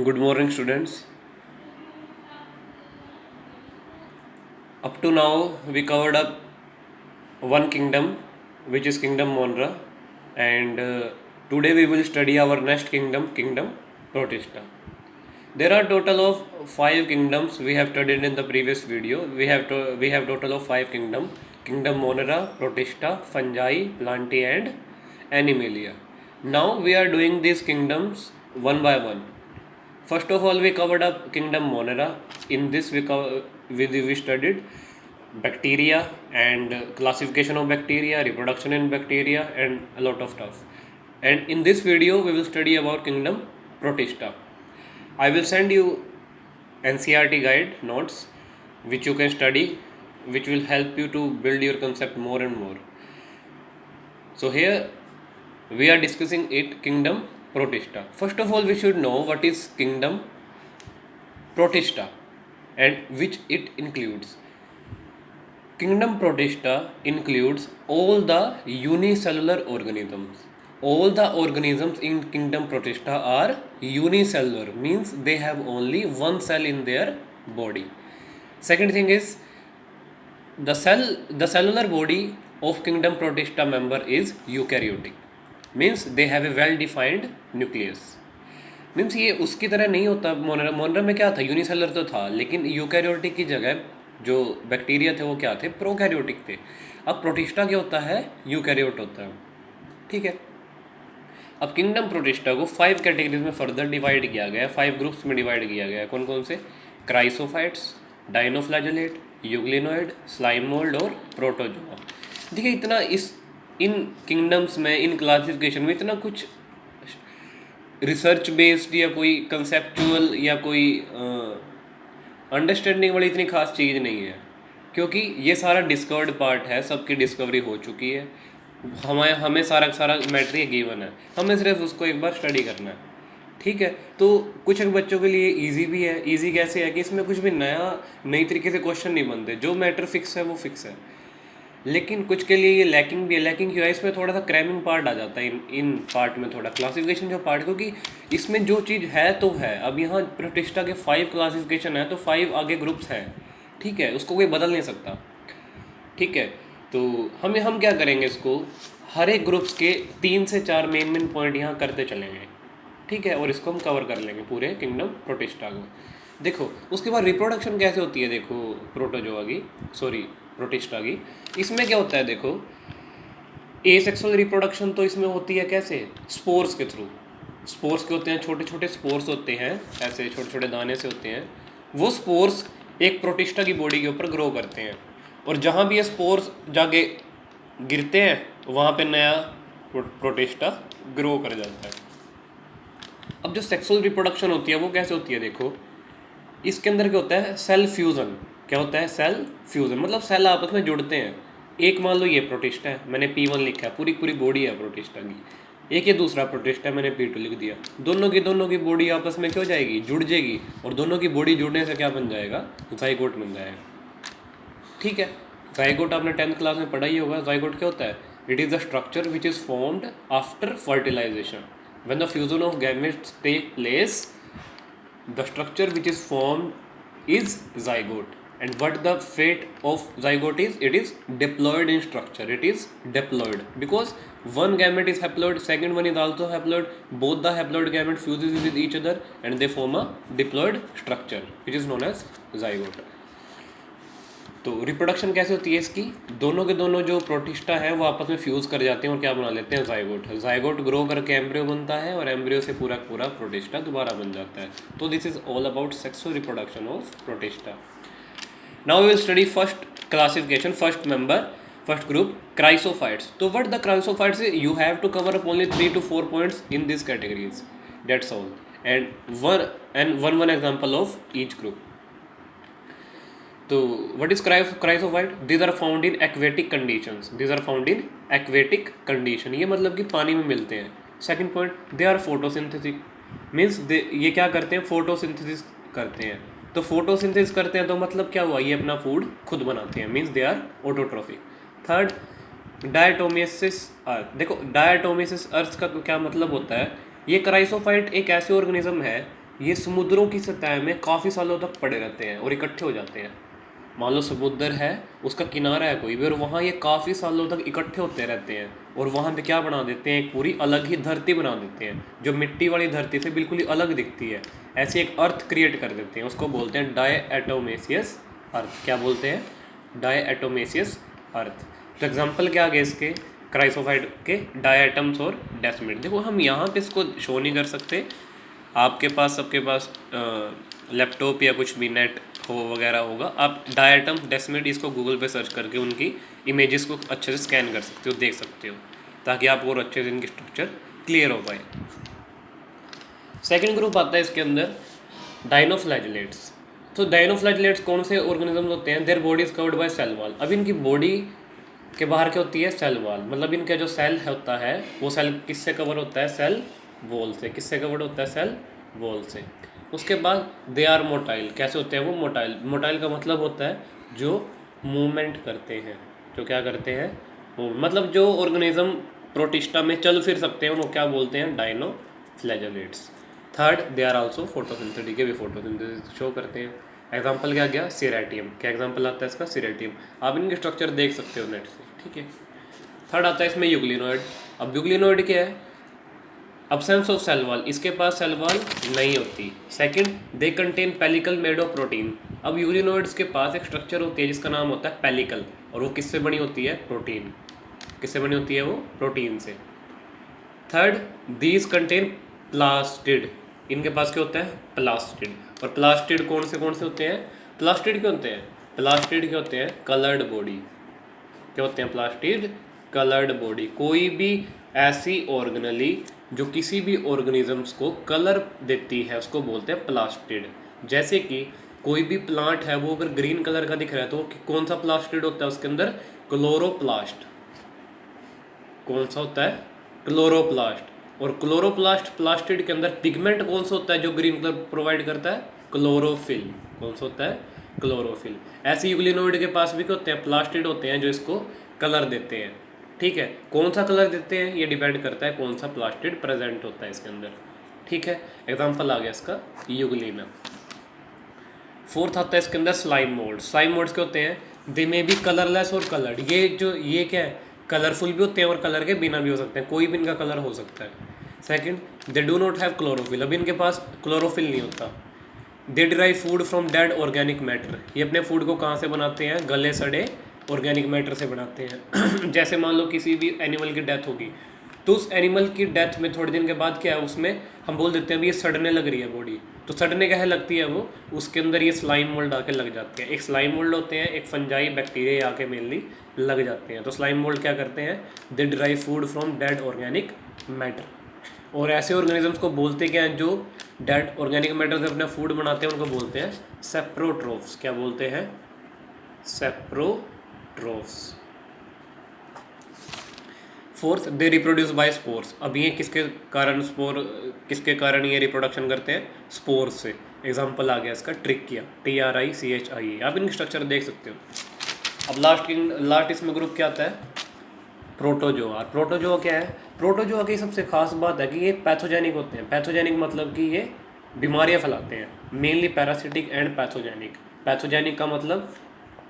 Good morning, students. Up to now, we covered up one kingdom, which is Kingdom Monra, and today we will study our next kingdom, Kingdom Protista. There are total of 5 kingdoms we have studied in the previous video. We have total of 5 kingdom: Kingdom Monera, Protista, Fungi, Plantae, and Animalia. Now we are doing these kingdoms one by one. First of all, we covered up Kingdom Monera. In this, we studied bacteria and classification of bacteria, reproduction in bacteria, and a lot of stuff. And in this video, we will study about Kingdom Protista. I will send you NCERT guide notes, which you can study, which will help you to build your concept more and more. So here we are discussing Kingdom Protista. First of all, we should know what is Kingdom Protista and which it includes. Kingdom Protista includes all the unicellular organisms. All the organisms in Kingdom Protista are unicellular, means they have only one cell in their body. Second thing is the cellular body of Kingdom Protista member is eukaryotic, means they have a well defined nucleus. Means ये उसकी तरह नहीं होता। मोनरा में क्या था, unicellular तो था, लेकिन यूकैरियोटिक की जगह जो बैक्टीरिया थे वो क्या थे, प्रोकैरियोटिक थे। अब प्रोटिस्टा क्या होता है, यूकैरियोट होता है। ठीक है, अब किंगडम प्रोटिस्टा को 5 कैटेगरीज में फर्दर डिवाइड किया गया है, 5 ग्रुप्स में डिवाइड किया गया है। कौन कौन से, क्राइसोफाइट्स, डाइनोफ्लैजेलेट, यूग्लिनोइड, स्लाइम मोल्ड और प्रोटोजोआ। देखिए इतना इन किंगडम्स में, इन क्लासिफिकेशन में इतना कुछ रिसर्च बेस्ड या कोई कंसेप्चुअल या कोई अंडरस्टैंडिंग वाली इतनी खास चीज़ नहीं है, क्योंकि ये सारा डिस्कवर्ड पार्ट है, सबकी डिस्कवरी हो चुकी है। हमें सारा मैटर गिवन है, हमें सिर्फ उसको एक बार स्टडी करना है। ठीक है, तो कुछ बच्चों के लिए इजी भी है। इजी कैसे है कि इसमें कुछ भी नई तरीके से क्वेश्चन नहीं बनते, जो मैटर फिक्स है वो फिक्स है। लेकिन कुछ के लिए ये लैकिंग भी है। लैकिंग क्यों है, इसमें थोड़ा सा क्रैमिंग पार्ट आ जाता है इन पार्ट में, थोड़ा क्लासिफिकेशन जो पार्ट, क्योंकि इसमें जो चीज़ है तो है। अब यहाँ प्रोटिस्टा के 5 क्लासिफिकेशन है तो 5 आगे ग्रुप्स हैं। ठीक है, उसको कोई बदल नहीं सकता। ठीक है, तो हम क्या करेंगे, इसको हर एक ग्रुप्स के 3 से 4 मेन पॉइंट यहाँ करते चलेंगे। ठीक है, और इसको हम कवर कर लेंगे पूरे किंगडम प्रोटिस्टा को। देखो उसके बाद रिप्रोडक्शन कैसे होती है, देखो प्रोटोजोआ की, सॉरी प्रोटिस्टा की। इसमें क्या होता है, देखो एसेक्सुअल रिप्रोडक्शन तो इसमें होती है कैसे, स्पोर्स के थ्रू। स्पोर्स के होते हैं, छोटे छोटे स्पोर्स होते हैं, ऐसे छोटे छोटे दाने से होते हैं। वो स्पोर्स एक प्रोटिस्टा की बॉडी के ऊपर ग्रो करते हैं, और जहाँ भी ये स्पोर्स जाके गिरते हैं वहाँ पे नया प्रोटिस्टा ग्रो कर जाता है। अब जो सेक्सुअल रिप्रोडक्शन होती है वो कैसे होती है, देखो इसके अंदर क्या होता है, सेल फ्यूज़न। क्या होता है, सेल फ्यूज़न, मतलब सेल आपस में जुड़ते हैं। एक मान लो ये प्रोटिस्टा है, मैंने P1 लिखा है, पूरी बॉडी है प्रोटिस्टा की। एक ये दूसरा प्रोटिस्टा है, मैंने P2 लिख दिया। दोनों की बॉडी आपस में क्या हो जाएगी, जुड़ जाएगी, और दोनों की बॉडी जुड़ने से क्या बन जाएगा, जाइगोट बन जाएगा। ठीक है, जाइगोट आपने 10th क्लास में पढ़ा ही होगा। जाइगोट क्या होता है, it is the structure which is formed after fertilisation. When the fusion of gametes take place, the structure which is formed is zygote. And what the fate of zygote is, it is diploid in structure. It is diploid because one gamete is haploid, second one is also haploid. Both the haploid gamete fuses with each other and they form a diploid structure which is known as zygote. तो reproduction कैसे होती है इसकी, दोनों के दोनों जो protista है वो आपस में फ्यूज़ कर जाते हैं और क्या बना लेते हैं, जाइगोट। जाइगोट ग्रो करके एम्ब्रियो बनता है और एम्ब्रियो से पूरा प्रोटिस्टा दोबारा बन जाता है। तो this is all about sexual reproduction of protista. Now we will study first classification, first group, chrysophytes. तो what the chrysophytes, you have to cover up only 3 to 4 points in this categories, that's all, and one example of each group. तो what is chrysophyte? These are found in aquatic conditions. These are found in aquatic condition. ये मतलब कि पानी में मिलते हैं। Second point, they are photosynthesis, means ये क्या करते हैं, फोटोसिंथेसिस करते हैं। तो फोटोसिंथेसिस करते हैं तो मतलब क्या हुआ, ये अपना फूड खुद बनाते हैं, means they are autotrophic. Third, diatomaceous earth. देखो डायटोमिसिस अर्थ का क्या मतलब होता है, ये क्राइसोफाइट एक ऐसे ऑर्गेनिज्म है ये समुद्रों की सतह में काफ़ी सालों तक पड़े रहते हैं और इकट्ठे हो जाते हैं। मान लो समुद्र है, उसका किनारा है कोई भी, और वहाँ ये काफ़ी सालों तक इकट्ठे होते रहते हैं और वहाँ पे क्या बना देते हैं, एक पूरी अलग ही धरती बना देते हैं जो मिट्टी वाली धरती से बिल्कुल ही अलग दिखती है। ऐसी एक अर्थ क्रिएट कर देते हैं, उसको बोलते हैं डायएटोमेसियस अर्थ। क्या बोलते हैं? डायएटोमेसियस अर्थ। तो एग्जाम्पल क्या आ गया इसके? क्राइसोफाइट के डायएटम्स और डेसिमेट। देखो हम यहाँ पे इसको शो नहीं कर सकते, आपके पास सबके पास लैपटॉप या कुछ भी नेट हो वगैरह होगा, आप डायटम डेसिमेट इसको गूगल पे सर्च करके उनकी इमेजेस को अच्छे से स्कैन कर सकते हो, देख सकते हो, ताकि आपको और अच्छे से इनकी स्ट्रक्चर क्लियर हो पाए। सेकेंड ग्रुप आता है इसके अंदर डाइनोफ्लैजिलेट्स। तो डाइनोफ्लैजिलेट्स कौन से ऑर्गेनिजम्स होते हैं? Their body is covered by cell wall. अब इनकी बॉडी के बाहर क्या होती है? Cell wall. मतलब इनका जो सेल होता है वो सेल किससे कवर होता है? सेल वॉल से। किससे कवर होता है? सेल वॉल से। उसके बाद दे आर मोटाइल। कैसे होते हैं वो? मोटाइल। मोटाइल का मतलब होता है जो मूवमेंट करते हैं। जो क्या करते हैं? मतलब जो ऑर्गेनिज्म प्रोटिस्टा में चल फिर सकते हैं उनको क्या बोलते हैं? Dinoflagellates. Third, they are also photosynthetic. भी फोटोसिंथेसिस शो करते हैं। एग्जाम्पल क्या गया? सीरेटियम। क्या एग्जाम्पल आता है इसका? सीरेटियम। आप इनके स्ट्रक्चर देख सकते हो नेट से, ठीक है। थर्ड आता है इसमें यूग्लिनोइड। अब यूग्लिनोइड क्या है? Absence of cell wall. इसके पास सेल वॉल नहीं होती। Second, they contain pellicle made of protein. अब यूग्लिनोइड्स के पास एक स्ट्रक्चर होती है जिसका नाम होता है पेलिकल, और वो किससे बनी होती है? प्रोटीन। किससे बनी होती है वो? प्रोटीन से। Third, these contain plastid. इनके पास क्या होता है? प्लास्टिड। और प्लास्टिड कौन से होते हैं? प्लास्टिड क्या होते हैं? प्लास्टिड क्या होते हैं? Coloured body. क्या होते हैं? Plastid coloured body. कोई भी ऐसी ऑर्गेनली जो किसी भी ऑर्गेनिजम्स को कलर देती है उसको बोलते हैं प्लास्टिड। जैसे कि कोई भी प्लांट है वो अगर ग्रीन कलर का दिख रहा है तो कौन सा प्लास्टिड होता है उसके अंदर? क्लोरोप्लास्ट। कौन सा होता है? क्लोरोप्लास्ट। और क्लोरोप्लास्ट प्लास्टिड के अंदर पिगमेंट कौन सा होता है जो ग्रीन कलर प्रोवाइड करता है? क्लोरोफिल। कौन सा होता है? क्लोरोफिल। ऐसे यूग्लिनोइड के पास भी होते हैं, प्लास्टिड होते हैं जो इसको कलर देते हैं, ठीक है। कौन सा कलर देते हैं ये डिपेंड करता है कौन सा प्लास्टिड प्रेजेंट होता है इसके अंदर, ठीक है। एग्जांपल आ गया इसका यूग्लिना। फोर्थ आता है इसके अंदर स्लाइम मोल्ड। स्लाइम मोल्ड्स क्या होते हैं? दे में बी कलरलेस और कलर्ड। ये क्या है? कलरफुल भी होते हैं और कलर के बिना भी हो सकते हैं, कोई भी इनका कलर हो सकता है। Second, they do not have chlorophyll. अब इनके पास क्लोरोफिल नहीं होता। They derive food from dead organic matter. ये अपने फूड को कहाँ से बनाते हैं? गले सड़े ऑर्गेनिक मैटर से बनाते हैं। जैसे मान लो किसी भी एनिमल की डेथ होगी तो उस एनिमल की डेथ में थोड़े दिन के बाद क्या है, उसमें हम बोल देते हैं अभी ये सड़ने लग रही है बॉडी, तो सड़ने क्या है लगती है वो, उसके अंदर ये स्लाइम मोल्ड आके लग जाते हैं। एक स्लाइम मोल्ड होते हैं, एक फंजाई बैक्टीरिया आके मेनली लग जाते हैं। तो स्लाइम मोल्ड क्या करते हैं? They drive food from dead organic matter. और ऐसे ऑर्गेनिजम्स को बोलते क्या हैं जो डेड ऑर्गेनिक मैटर से अपना फूड बनाते हैं, उनको बोलते हैं सेप्रोट्रोफ्स। क्या बोलते हैं? Saprotrophs. Fourth, they reproduce by spores. अब ये किसके कारण ये रिप्रोडक्शन करते हैं? स्पोर्स से। एग्जांपल आ गया इसका ट्रिकिया, TRICHIA। आप इनकी स्ट्रक्चर देख सकते हो। अब लास्ट इसमें ग्रुप क्या आता है? प्रोटोजोआ। प्रोटोजोआ क्या है? प्रोटोजोआ की सबसे खास बात है कि ये पैथोजेनिक होते हैं। पैथोजेनिक मतलब कि ये बीमारियां फैलाते हैं, mainly parasitic and pathogenic. Pathogenic का मतलब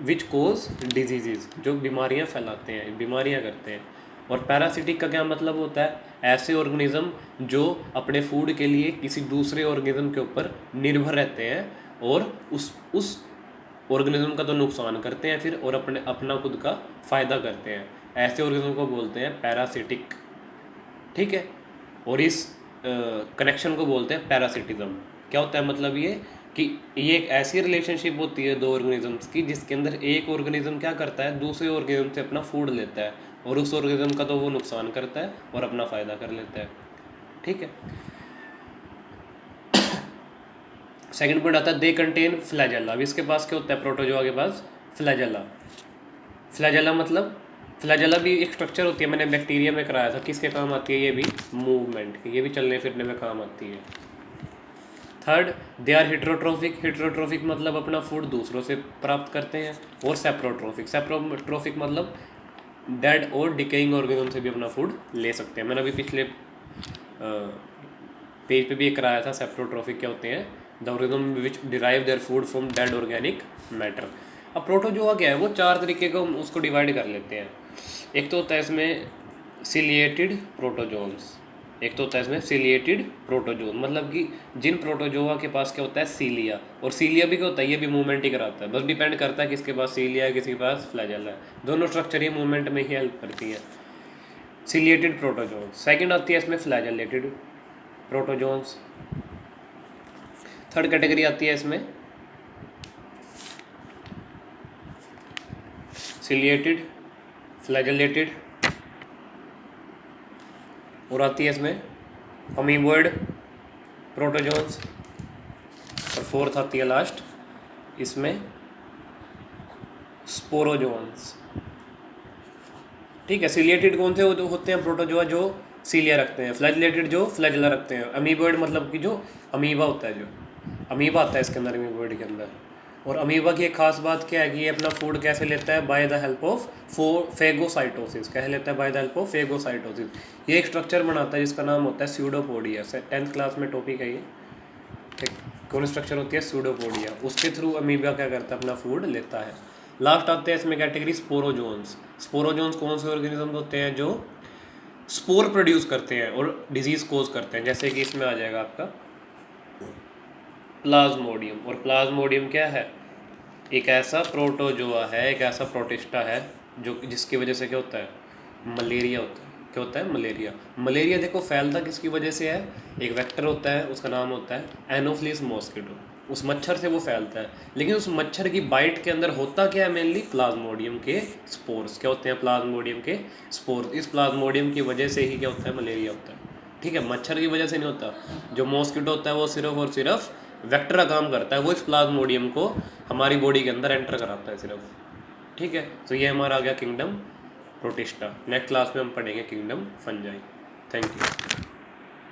विच कोज डिजीजेज, जो बीमारियां फैलाते हैं, बीमारियां करते हैं। और पैरासिटिक का क्या मतलब होता है? ऐसे ऑर्गेनिज्म जो अपने फूड के लिए किसी दूसरे ऑर्गेनिज्म के ऊपर निर्भर रहते हैं और उस ऑर्गेनिज्म का तो नुकसान करते हैं फिर, और अपना खुद का फ़ायदा करते हैं। ऐसे ऑर्गेनिज्म को बोलते हैं पैरासिटिक, ठीक है। और इस कनेक्शन को बोलते हैं पैरासिटिज्म। क्या होता है मतलब ये कि ये एक ऐसी रिलेशनशिप होती है दो ऑर्गेनिजम्स की जिसके अंदर एक ऑर्गेनिज्म क्या करता है? दूसरे ऑर्गेनिज्म से अपना फूड लेता है और उस ऑर्गेनिज्म का तो वो नुकसान करता है और अपना फ़ायदा कर लेता है, ठीक है। सेकंड पॉइंट आता है दे कंटेन फ्लैजेला। अब इसके पास क्या होता है? प्रोटोजोआ के पास फ्लैजेला। फ्लैजेला मतलब, फ्लैजेला भी एक स्ट्रक्चर होती है, मैंने बैक्टीरिया में कराया था। किसके काम आती है? ये भी मूवमेंट की, ये भी चलने फिरने में काम आती है। Third, they are heterotrophic. Heterotrophic मतलब अपना फूड दूसरों से प्राप्त करते हैं। और सेप्रोट्रोफिक। सेप्रोट्रोफिक मतलब डेड और डिकेइंग ऑर्गेनिज्म से भी अपना फूड ले सकते हैं। मैंने अभी पेज पे भी एक कराया था सेप्टोट्रॉफिक क्या होते हैं, the organism which derive their food from dead organic matter. अब प्रोटोजोआ क्या है, वो 4 तरीके को हम उसको डिवाइड कर लेते हैं। एक तो होता है इसमें सिलिएटेड प्रोटोजोन्स, एक तो होता है इसमें सिलिएटेड प्रोटोजोन, मतलब कि जिन प्रोटोजोआ के पास क्या होता है सीलिया, और सीलिया भी क्या होता है, ये भी मूवमेंट ही कराता है, बस डिपेंड करता है किसके पास सीलिया है किसके पास फ्लैजेला है, दोनों स्ट्रक्चर ही मूवमेंट में ही हेल्प करती है। Ciliated protozoans. सेकंड आती है इसमें फ्लैजेलेटेड प्रोटोजोन्स। थर्ड कैटेगरी आती है इसमें सिलिएटेड, फ्लैजेलेटेड, और आती है इसमें अमीबॉइड प्रोटोजोन्स, और फोर्थ आती है लास्ट इसमें स्पोरोजोन्स। ठीक है, सिलिएटेड कौन से होते हैं प्रोटोजोआ, जो सीलिया रखते हैं, फ्लैजेलेटेड जो फ्लैजेला रखते हैं, अमीबॉइड मतलब कि जो अमीबा होता है, जो अमीबा आता है इसके अंदर, अमीबॉइड के अंदर। और अमीबा की एक खास बात क्या है कि ये अपना फूड कैसे लेता है, by the help of phagocytosis. कैसे लेता है, by the help of phagocytosis. ये एक स्ट्रक्चर बनाता है जिसका नाम होता है स्यूडोपोडिया। 10th क्लास में टॉपिक है ये। कौन स्ट्रक्चर होती है, स्यूडोपोडिया। उसके थ्रू अमीबा क्या करता है, अपना फूड लेता है। लास्ट आते हैं इसमें कैटेगरी स्पोरोजोन्स। स्पोरोजोन्स कौन से ऑर्गेनिज्म होते हैं जो स्पोर प्रोड्यूस करते हैं और डिजीज कोज करते हैं, जैसे कि इसमें आ जाएगा आपका प्लाज्मोडियम। और प्लाज्मोडियम क्या है, एक ऐसा प्रोटोजोआ है, एक ऐसा प्रोटिस्टा है जो जिसकी वजह से क्या होता है, मलेरिया होता है। क्या होता है, मलेरिया। मलेरिया देखो फैलता किसकी वजह से है, एक वेक्टर होता है उसका नाम होता है एनोफिलिस मॉस्किटो, उस मच्छर से वो फैलता है। लेकिन उस मच्छर की बाइट के अंदर होता क्या है, मेनली प्लाज्मोडियम के स्पोर्स। क्या होते हैं, प्लाज्मोडियम के स्पोर्स। इस प्लाज्मोडियम की वजह से ही क्या होता है, मलेरिया होता है। ठीक है, मच्छर की वजह से नहीं होता। जो मॉस्किटो होता है वो सिर्फ और सिर्फ वेक्टर का काम करता है, वो इस प्लाज्मोडियम को हमारी बॉडी के अंदर एंटर कराता है सिर्फ। ठीक है, तो ये हमारा आ गया किंगडम प्रोटिस्टा। नेक्स्ट क्लास में हम पढ़ेंगे किंगडम फंजाई। Thank you.